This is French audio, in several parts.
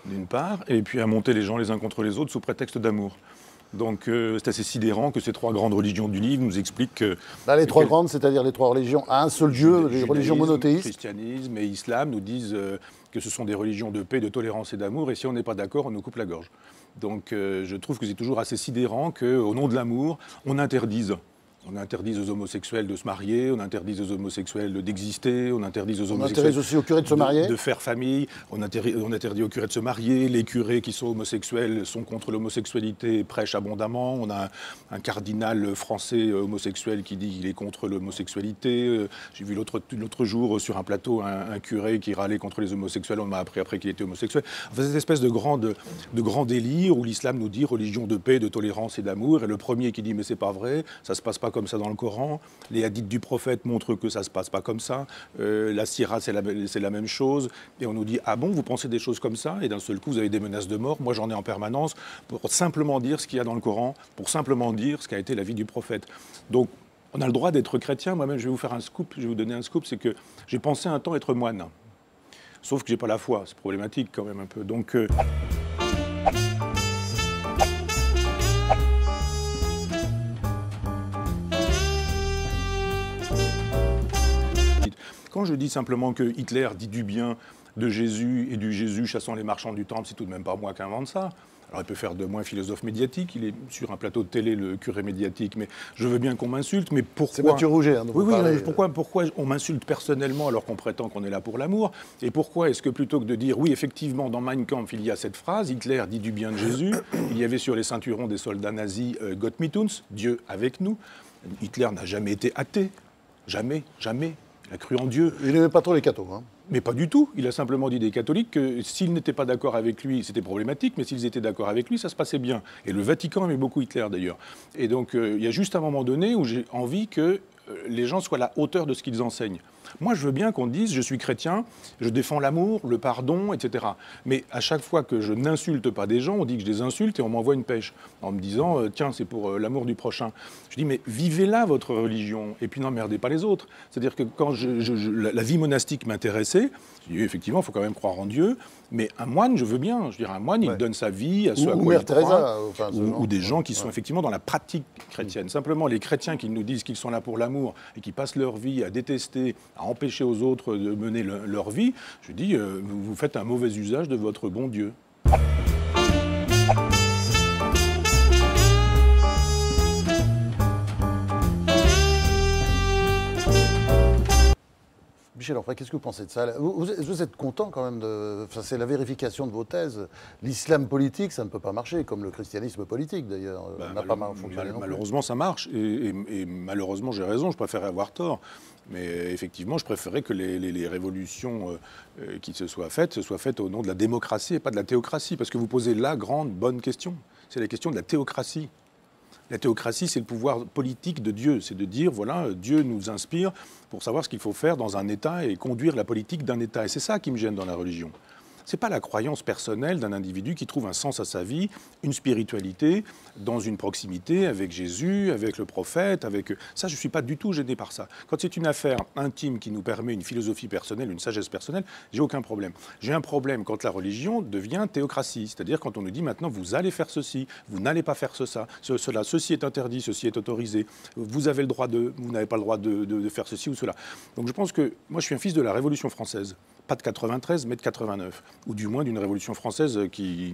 d'une part, et puis à monter les gens les uns contre les autres sous prétexte d'amour. Donc c'est assez sidérant que ces trois grandes religions du livre nous expliquent que... Là, les trois grandes, c'est-à-dire les trois religions à un seul Dieu, les religions monothéistes. Christianisme et islam nous disent que ce sont des religions de paix, de tolérance et d'amour, et si on n'est pas d'accord, on nous coupe la gorge. Donc je trouve que c'est toujours assez sidérant qu'au nom de l'amour, on interdise. On interdise aux homosexuels de se marier, on interdise aux homosexuels d'exister, on interdise aux homosexuels... On interdise aussi aux curés de se marier. De faire famille, on interdit aux curés de se marier, les curés qui sont homosexuels sont contre l'homosexualité et prêchent abondamment. On a un cardinal français homosexuel qui dit qu'il est contre l'homosexualité. J'ai vu l'autre jour sur un plateau un curé qui râlait contre les homosexuels, on m'a appris après qu'il était homosexuel. Enfin, cette espèce de grand délire où l'islam nous dit religion de paix, de tolérance et d'amour, et le premier qui dit mais c'est pas vrai, ça se passe pas comme ça dans le Coran. Les hadiths du prophète montrent que ça ne se passe pas comme ça. La sira, c'est la même chose. Et on nous dit, ah bon, vous pensez des choses comme ça? Et d'un seul coup, vous avez des menaces de mort. Moi, j'en ai en permanence pour simplement dire ce qu'il y a dans le Coran, pour simplement dire ce qu'a été la vie du prophète. Donc, on a le droit d'être chrétien. Moi-même, je vais vous faire un scoop, je vais vous donner un scoop, c'est que j'ai pensé un temps être moine. Sauf que j'ai pas la foi. C'est problématique quand même un peu. Donc... Quand je dis simplement que Hitler dit du bien de Jésus et du Jésus chassant les marchands du temple, c'est tout de même pas moi qui invente ça. Alors il peut faire de moi un philosophe médiatique, il est sur un plateau de télé le curé médiatique, mais je veux bien qu'on m'insulte, mais pourquoi... C'est Mathieu Rouget, hein, oui, pourquoi on m'insulte personnellement alors qu'on prétend qu'on est là pour l'amour? Et pourquoi est-ce que plutôt que de dire, oui, effectivement, dans Mein Kampf, il y a cette phrase, Hitler dit du bien de Jésus, il y avait sur les ceintures des soldats nazis, Gott mit uns, Dieu avec nous. Hitler n'a jamais été athée, jamais, jamais. Il a cru en Dieu. Il n'aimait pas trop les cathos. Hein. Mais pas du tout. Il a simplement dit des catholiques que s'ils n'étaient pas d'accord avec lui, c'était problématique, mais s'ils étaient d'accord avec lui, ça se passait bien. Et le Vatican aimait beaucoup Hitler d'ailleurs. Et donc il y a juste un moment donné où j'ai envie que les gens soient à la hauteur de ce qu'ils enseignent. Moi, je veux bien qu'on dise, je suis chrétien, je défends l'amour, le pardon, etc. Mais à chaque fois que je n'insulte pas des gens, on dit que je les insulte et on m'envoie une pêche en me disant, tiens, c'est pour l'amour du prochain. Je dis, mais vivez là votre religion et puis n'emmerdez pas les autres. C'est-à-dire que quand la vie monastique m'intéressait, je dis, effectivement, il faut quand même croire en Dieu, mais un moine, je veux bien. Je veux dire, un moine, il donne sa vie à ceux à quoi il croit, ou des gens qui sont effectivement dans la pratique chrétienne. Simplement, les chrétiens qui nous disent qu'ils sont là pour l'amour et qui passent leur vie à détester, à empêcher aux autres de mener leur vie, je dis, vous faites un mauvais usage de votre bon Dieu. Michel Onfray, qu'est-ce que vous pensez de ça? Vous êtes content quand même de... Enfin, c'est la vérification de vos thèses. L'islam politique, ça ne peut pas marcher, comme le christianisme politique d'ailleurs. N'a pas fonctionné non plus. Malheureusement, ça marche. Et malheureusement, j'ai raison, je préférais avoir tort. Mais effectivement, je préférais que les révolutions qui se soient faites au nom de la démocratie et pas de la théocratie. Parce que vous posez la grande, bonne question. C'est la question de la théocratie. La théocratie, c'est le pouvoir politique de Dieu. C'est de dire, voilà, Dieu nous inspire pour savoir ce qu'il faut faire dans un État et conduire la politique d'un État. Et c'est ça qui me gêne dans la religion. Ce n'est pas la croyance personnelle d'un individu qui trouve un sens à sa vie, une spiritualité, dans une proximité avec Jésus, avec le prophète, avec... Ça, je ne suis pas du tout gêné par ça. Quand c'est une affaire intime qui nous permet une philosophie personnelle, une sagesse personnelle, j'ai aucun problème. J'ai un problème quand la religion devient théocratie, c'est-à-dire quand on nous dit maintenant, vous allez faire ceci, vous n'allez pas faire cela, ceci est interdit, ceci est autorisé, vous avez le droit vous n'avez pas le droit de faire ceci ou cela. Donc je pense que, moi je suis un fils de la Révolution française, pas de 93, mais de 89. Ou du moins d'une révolution française qui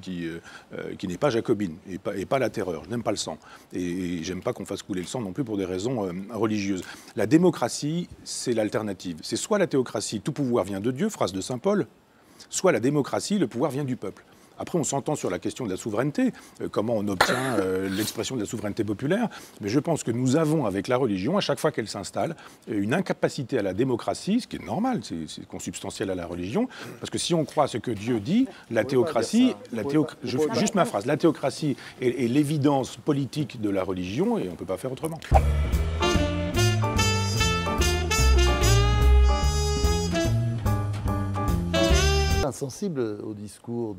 n'est pas jacobine et pas la terreur. Je n'aime pas le sang. Et j'aime pas qu'on fasse couler le sang non plus pour des raisons religieuses. La démocratie, c'est l'alternative. C'est soit la théocratie, tout pouvoir vient de Dieu, phrase de saint Paul, soit la démocratie, le pouvoir vient du peuple. Après, on s'entend sur la question de la souveraineté, comment on obtient l'expression de la souveraineté populaire. Mais je pense que nous avons, avec la religion, à chaque fois qu'elle s'installe, une incapacité à la démocratie, ce qui est normal, c'est consubstantiel à la religion. Parce que si on croit à ce que Dieu dit, la théocratie, juste ma phrase, la théocratie est l'évidence politique de la religion et on ne peut pas faire autrement. Insensible au discours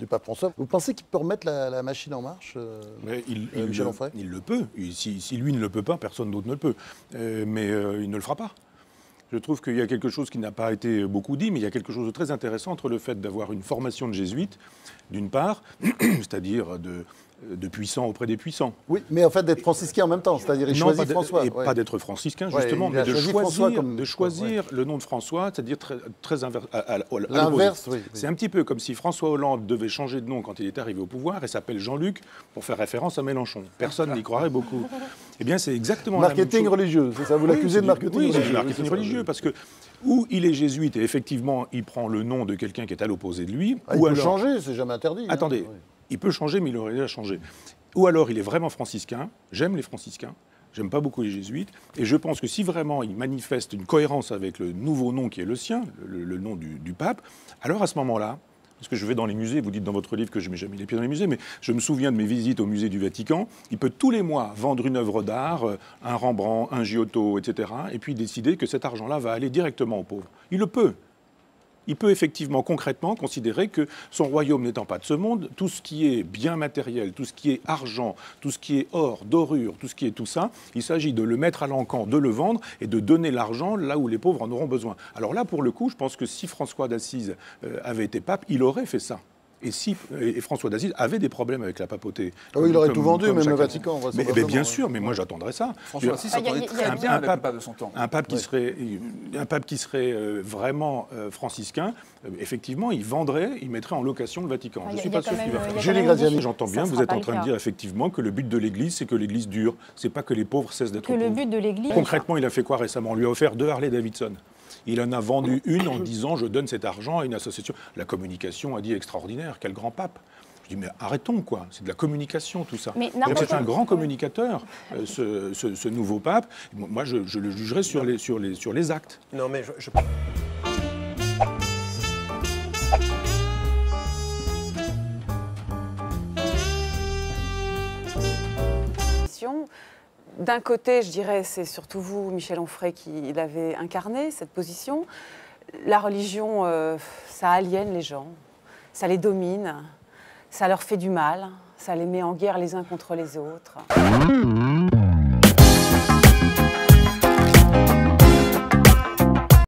du pape François. Vous pensez qu'il peut remettre la machine en marche, Michel Onfray ? Il le peut. Si lui ne le peut pas, personne d'autre ne le peut. Mais il ne le fera pas. Je trouve qu'il y a quelque chose qui n'a pas été beaucoup dit, mais il y a quelque chose de très intéressant entre le fait d'avoir une formation de jésuite, d'une part, c'est-à-dire de puissants auprès des puissants. Oui, mais en fait d'être franciscain en même temps, c'est-à-dire il choisit François. Et pas d'être franciscain, justement, mais de choisir le nom de François, c'est-à-dire très inverse. L'inverse, oui. C'est un petit peu comme si François Hollande devait changer de nom quand il est arrivé au pouvoir et s'appelle Jean-Luc pour faire référence à Mélenchon. Personne n'y croirait beaucoup. Eh bien, c'est exactement marketing religieux, c'est ça? Vous l'accusez de marketing religieux? Oui, c'est du marketing religieux, parce que ou il est jésuite et effectivement il prend le nom de quelqu'un qui est à l'opposé de lui, ou il peut changer, c'est jamais interdit. Attendez. Il peut changer, mais il aurait déjà changé. Ou alors, il est vraiment franciscain. J'aime les franciscains. J'aime pas beaucoup les jésuites. Et je pense que si vraiment il manifeste une cohérence avec le nouveau nom qui est le sien, le nom du pape, alors à ce moment-là, parce que je vais dans les musées, vous dites dans votre livre que je ne mets jamais les pieds dans les musées, mais je me souviens de mes visites au musée du Vatican, il peut tous les mois vendre une œuvre d'art, un Rembrandt, un Giotto, etc., et puis décider que cet argent-là va aller directement aux pauvres. Il le peut. Il peut effectivement, concrètement, considérer que son royaume n'étant pas de ce monde, tout ce qui est bien matériel, tout ce qui est argent, tout ce qui est or, dorure, tout ce qui est tout ça, il s'agit de le mettre à l'encan, de le vendre et de donner l'argent là où les pauvres en auront besoin. Alors là, pour le coup, je pense que si François d'Assise avait été pape, il aurait fait ça. Et François d'Assise avait des problèmes avec la papauté. Oui, il aurait tout vendu, même le Vatican. Mais bien sûr, mais moi j'attendrais ça. François d'Assise s'entendait très bien avec le pape de son temps. Un pape qui serait vraiment franciscain, effectivement, il vendrait, il mettrait en location le Vatican. Je ne suis pas sûr qu'il va faire. Julie Graziani, j'entends bien, vous êtes en train de dire effectivement que le but de l'Église, c'est que l'Église dure. C'est pas que les pauvres cessent d'être pauvres. Que le but de l'Église... Concrètement, il a fait quoi récemment? On lui a offert 2 Harley-Davidson. Il en a vendu une en disant « je donne cet argent à une association ». La communication a dit « extraordinaire, quel grand pape ». Je dis mais arrêtons quoi, c'est de la communication tout ça. C'est un grand communicateur, ce nouveau pape. Moi je le jugerai sur les actes. Non mais D'un côté, je dirais, c'est surtout vous, Michel Onfray, qui l'avez incarné, cette position. La religion, ça aliène les gens, ça les domine, ça leur fait du mal, ça les met en guerre les uns contre les autres.